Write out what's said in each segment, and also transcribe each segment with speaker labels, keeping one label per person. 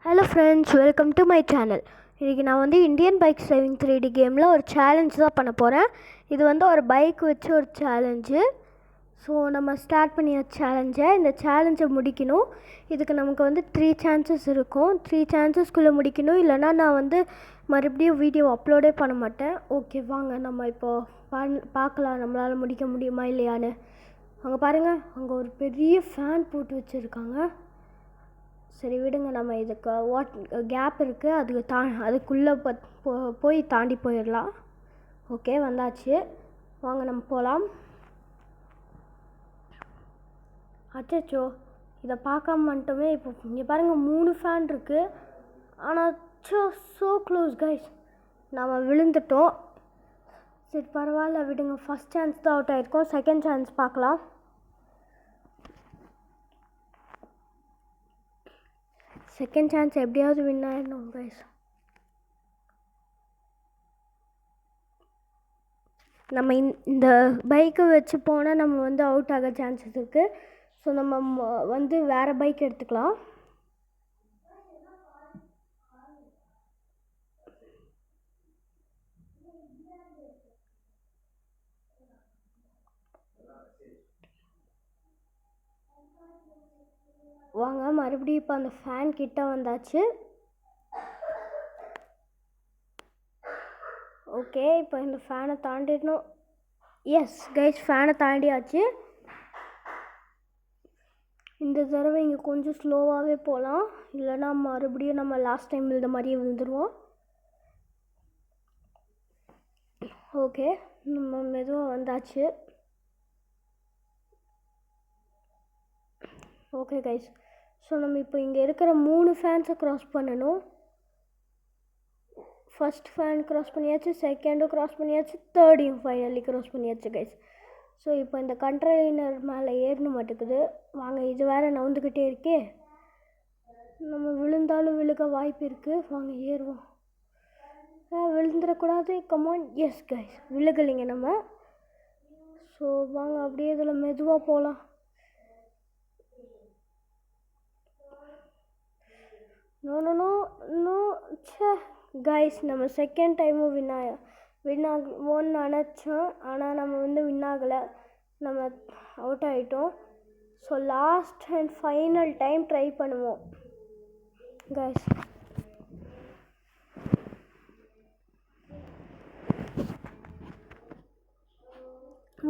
Speaker 1: Hello friends, welcome to my channel. இன்றைக்கி நான் வந்து இந்தியன் பைக் டிரைவிங் 3D கேமில் ஒரு சேலஞ்ச் தான் பண்ண போகிறேன். இது வந்து ஒரு பைக் வச்சு ஒரு சேலஞ்சு. ஸோ நம்ம ஸ்டார்ட் பண்ணிய சேலஞ்சை இந்த சேலஞ்சை முடிக்கணும். இதுக்கு நமக்கு வந்து 3 சான்சஸ் இருக்கும். 3 சான்சஸ்குள்ளே முடிக்கணும். இல்லைனா நான் வந்து மறுபடியும் வீடியோ அப்லோடே பண்ண மாட்டேன். ஓகே, வாங்க நம்ம இப்போது பார்க்கலாம் நம்மளால் முடிக்க முடியுமா இல்லையான்னு. அங்கே பாருங்கள், அங்கே ஒரு பெரிய ஃபேன் போட்டு வச்சுருக்காங்க. சரி விடுங்க, நம்ம இதுக்கு கேப் இருக்குது, அதுக்குள்ளே போய் தாண்டி போயிடலாம். ஓகே, வந்தாச்சு, வாங்க நம்ம போகலாம். அச்சோ, இதை பார்க்காம வந்துட்டோமே. இப்போ இங்கே பாருங்கள், 3 ஃபேன் இருக்குது. ஆனால் ஸோ க்ளோஸ் கைஸ், நம்ம விழுந்துட்டோம். சரி பரவாயில்ல, விடுங்க. ஃபஸ்ட் சான்ஸ் தான் அவுட் ஆகிருக்கோம். செகண்ட் சான்ஸ் பார்க்கலாம். செகண்ட் சான்ஸ் எப்படியாவது வின் ஆகிடணும் கைஸ். நம்ம இந்த பைக்கை வச்சு போனால் நம்ம வந்து அவுட் ஆக சான்சஸ் இருக்குது. ஸோ நம்ம வந்து வேறு பைக் எடுத்துக்கலாம். வாங்க, மறுபடியும் இப்போ அந்த ஃபேன் கிட்ட வந்தாச்சு. ஓகே, இப்போ இந்த ஃபேனை தாண்டிடணும். எஸ் கைஸ், ஃபேனை தாண்டியாச்சு. இந்த தடவை இங்கே கொஞ்சம் ஸ்லோவாகவே போகலாம், இல்லைனா மறுபடியும் நம்ம லாஸ்ட் டைம் இந்த மாதிரியே விழுந்துருவோம். ஓகே, நம்ம மெதுவாக வந்தாச்சு. ஓகே கைஸ், ஸோ நம்ம இப்போ இங்கே இருக்கிற 3 ஃபேன்ஸை க்ராஸ் பண்ணணும். ஃபஸ்ட் ஃபேன் க்ராஸ் பண்ணியாச்சு, செகண்டும் க்ராஸ் பண்ணியாச்சு, தேர்டையும் ஃபைனலி க்ராஸ் பண்ணியாச்சு கைஸ். ஸோ இப்போ இந்த கண்டெய்னர் மேலே ஏறணும் மாட்டேங்குது. வாங்க, இது வேறு நவுந்துக்கிட்டே இருக்கே. நம்ம விழுந்தாலும் விழுக வாய்ப்பு இருக்குது. வாங்க ஏறுவோம். விழுந்துடக்கூடாது. கமான். எஸ் கைஸ், விழுகலைங்க நம்ம. ஸோ வாங்க அப்படியே இதில் மெதுவாக போகலாம். நோ சே கைஸ், நம்ம செகண்ட் டைமும் வின் ஆகுவோன்னு நினச்சோம். ஆனால் நம்ம வந்து வின் ஆகலை, நம்ம அவுட் ஆகிட்டோம். So last and final time try பண்ணுவோம் கைஸ்.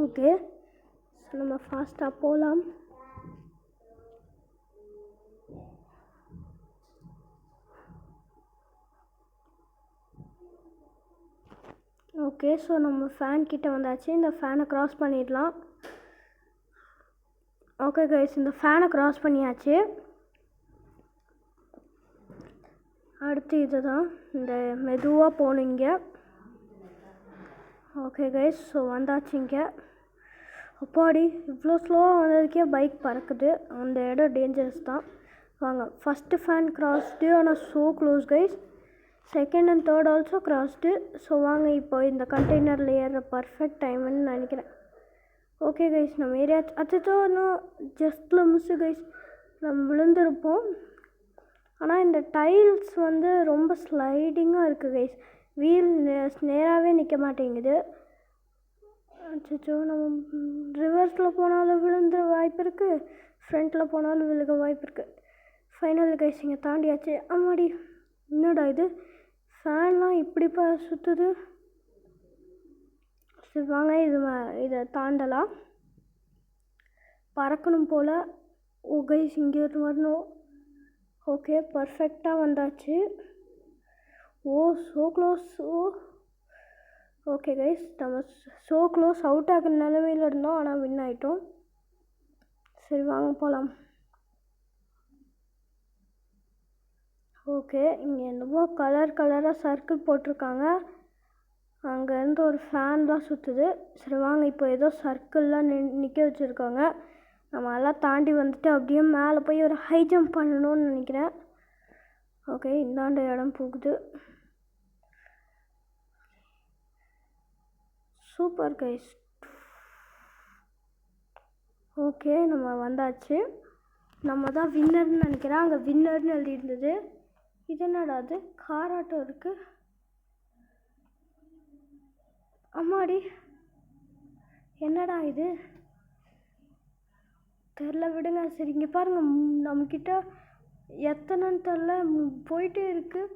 Speaker 1: ஓகே, ஸோ நம்ம ஃபாஸ்ட்டாக போகலாம். ஓகே, ஸோ நம்ம ஃபேன் கிட்ட வந்தாச்சு. இந்த ஃபேனை க்ராஸ் பண்ணிடலாம். ஓகே கைஸ், இந்த ஃபேனை க்ராஸ் பண்ணியாச்சு. அடுத்து இது தான், இந்த மெதுவாக போனீங்க. ஓகே கைஸ், ஸோ வந்தாச்சு இங்கே. அப்பாடி, இவ்வளோ ஸ்லோவாக வந்ததுக்கே பைக் பறக்குது. அந்த இடம் டேஞ்சரஸ் தான். வாங்க, ஃபஸ்ட்டு ஃபேன் க்ராஸ்டு, ஆனால் so close guys. Second and third also crossed. So வாங்க, இப்போ இந்த கண்டெய்னரில் ஏறுற பர்ஃபெக்ட் டைம்னு நினைக்கிறேன். ஓகே கைஸ், நம்ம ஏரியா அச்சோ இன்னும் ஜஸ்ட்டில் மிஸ்ஸு கைஸ், நம்ம விழுந்திருப்போம். ஆனால் இந்த டைல்ஸ் வந்து ரொம்ப ஸ்லைடிங்காக இருக்குது கைஸ். வீல் நேராகவே நிற்க மாட்டேங்குது. அச்சோ, நம்ம ரிவர்ஸில் போனாலும் விழுந்துற வாய்ப்பு இருக்குது, ஃப்ரண்ட்டில் போனாலும் விழுக வாய்ப்பு இருக்குது. ஃபைனல் கைஸ், இங்கே தாண்டியாச்சு. ஆமாடி, என்னடா இது, ஃபேன்லாம் இப்படிப்பா சுற்றுது. சரி வாங்க, இதை தாண்டலாம். பறக்கணும் போல். ஓ கைஸ், இங்கே வரணும். ஓகே, பர்ஃபெக்டாக வந்தாச்சு. ஓ ஸோ க்ளோஸ். ஓகே கைஸ், நம்ம ஸோ க்ளோஸ் அவுட் ஆகிற நிலமையில் இருந்தோம், ஆனால் வின் ஆகிட்டோம். சரி வாங்க போகலாம். ஓகே, இங்கே என்னமோ கலராக சர்க்கிள் போட்டிருக்காங்க. அங்கேருந்து ஒரு ஃபேன்லாம் சுற்றுது. சரி வாங்க, இப்போ ஏதோ சர்க்கிள்லாம் நிற்க வச்சுருக்காங்க. நம்ம எல்லாம் தாண்டி வந்துட்டு அப்படியே மேலே போய் ஒரு ஹை ஜம்ப் பண்ணணும்னு நினைக்கிறேன். ஓகே, இந்தாண்ட இடம் போகுது. Super guys. ஓகே, நம்ம வந்தாச்சு. நம்ம தான் வின்னர்னு நினைக்கிறேன். அங்கே வின்னர்னு எழுதி இருந்தது. இது என்னடா அது காராட்டம் இருக்குது. அம்மாடி என்னடா இது தெரில, விடுங்க. சரி இங்கே பாருங்கள், நம்மக்கிட்ட எத்தனைன்னு தெரில போயிட்டே இருக்குது.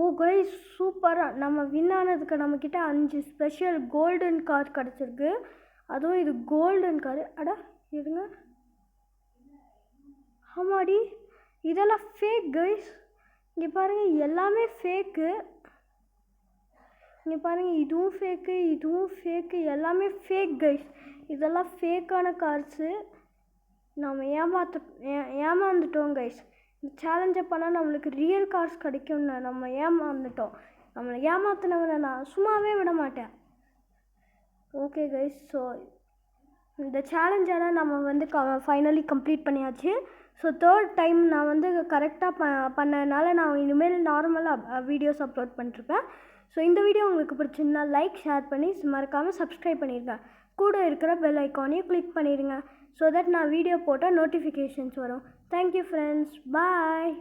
Speaker 1: ஓ கைஸ் சூப்பராக நம்ம வின் ஆனதுக்கு நம்மக்கிட்ட 5 ஸ்பெஷல் கோல்டன் கார் கிடச்சிருக்கு. அதுவும் இது கோல்டன் கார். அடா இருங்க, ஆமாடி இதெல்லாம் ஃபேக் கைஸ். இங்கே பாருங்கள் எல்லாமே ஃபேக்கு. இங்கே பாருங்கள் இதுவும் ஃபேக்கு, இதுவும் ஃபேக்கு, எல்லாமே ஃபேக் கைஸ். இதெல்லாம் ஃபேக்கான கார்ஸு. நம்ம ஏமாந்துட்டோம் கைஸ். இந்த சேலஞ்சை பண்ணால் நம்மளுக்கு ரியல் கார்ஸ் கிடைக்கும்னு நம்ம ஏமாந்துட்டோம். நம்மளை ஏமாத்தினவனை நான் சும்மாவே விட மாட்டேன். ஓகே கைஸ், ஸோ இந்த சேலஞ்செல்லாம் நம்ம வந்து ஃபைனலி கம்ப்ளீட் பண்ணியாச்சு. ஸோ 3rd டைம் நான் வந்து கரெக்டாக பண்ணதுனால நான் இனிமேல் நார்மலாக வீடியோஸ் அப்லோட் பண்ணிருப்பேன். ஸோ இந்த வீடியோ உங்களுக்கு பிடிச்சிருந்தா லைக், ஷேர் பண்ணி மறக்காமல் சப்ஸ்கிரைப் பண்ணிடுங்க. கூட இருக்கிற பெல் ஐக்கானையும் கிளிக் பண்ணிடுங்க. ஸோ தட் நான் வீடியோ போட்டால் நோட்டிஃபிகேஷன்ஸ் வரும். தேங்க்யூ ஃப்ரெண்ட்ஸ், பாய்.